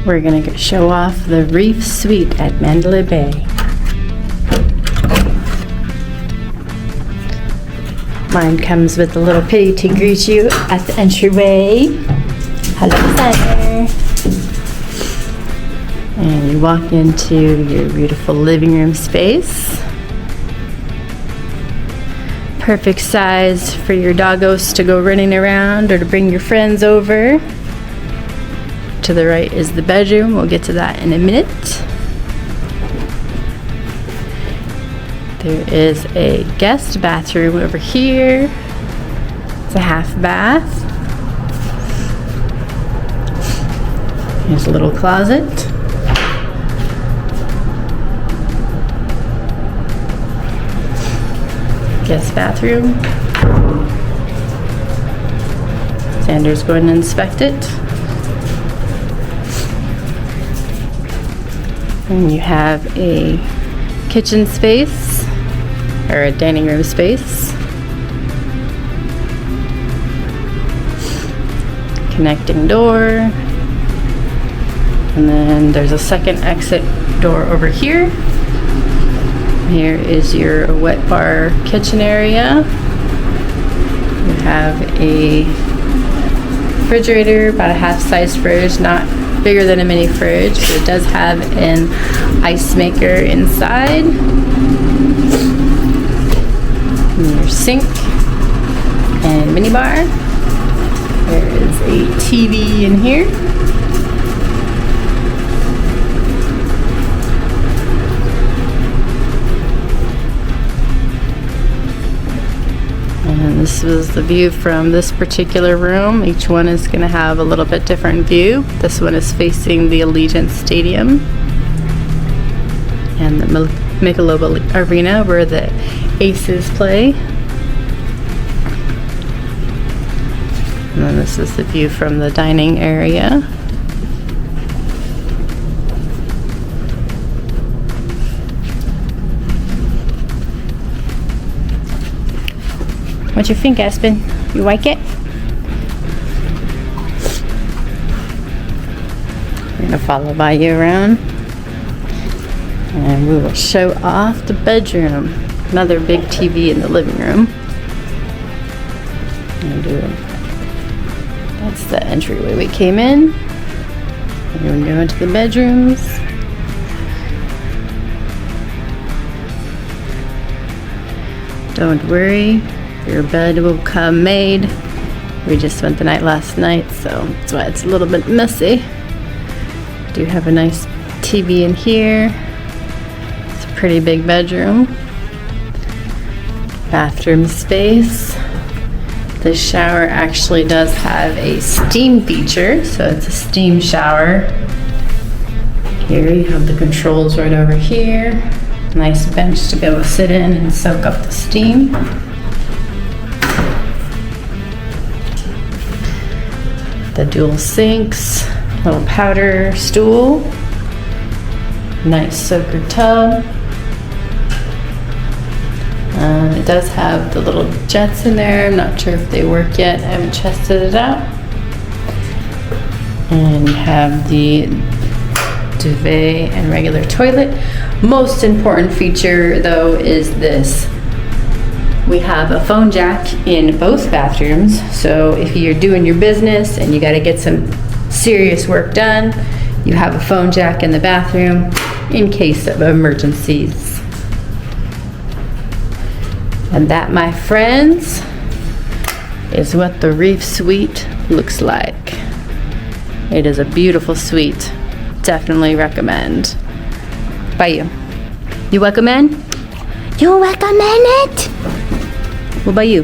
We're gonna show off the Reef Suite at Mandalay Bay. Mine comes with a little pitty to greet you at the entryway. Hello, designer. And you walk into your beautiful living room space. Perfect size for your doggos to go running around or to bring your friends over. To the right is the bedroom. We'll get to that in a minute. There is a guest bathroom over here. It's a half bath. Here's a little closet. Guest bathroom. Xander's going to inspect it. And you have a kitchen space, or a dining room space. Connecting door. And then there's a second exit door over here. Here is your wet bar kitchen area. You have a refrigerator, about a half-size fridge, not bigger than a mini fridge, but it does have an ice maker inside. And your sink and mini bar. There is a TV in here. And this was the view from this particular room. Each one is going to have a little bit different view. This one is facing the Allegiant Stadium and the Michelob Arena where the Aces play. And then this is the view from the dining area. What you think, Aspen? You like it? We're gonna follow by you around, and we will show off the bedroom. Another big TV in the living room. That's the entryway we came in. We're gonna go into the bedrooms. Don't worry. Your bed will come made. We just spent the night last night, so that's why it's a little bit messy. Do have a nice TV in here. It's a pretty big bedroom. Bathroom space. The shower actually does have a steam feature, so it's a steam shower. Here you have the controls right over here. Nice bench to be able to sit in and soak up the steam. The dual sinks, little powder stool, nice soaker tub. It does have the little jets in there. I'm not sure if they work yet. I haven't tested it out. And you have the duvet and regular toilet. Most important feature though is this. We have a phone jack in both bathrooms, so if you're doing your business and you got to get some serious work done, you have a phone jack in the bathroom in case of emergencies. And that, my friends, is what the Reef Suite looks like. It is a beautiful suite. Definitely recommend. By you. You recommend? You recommend it? What about you?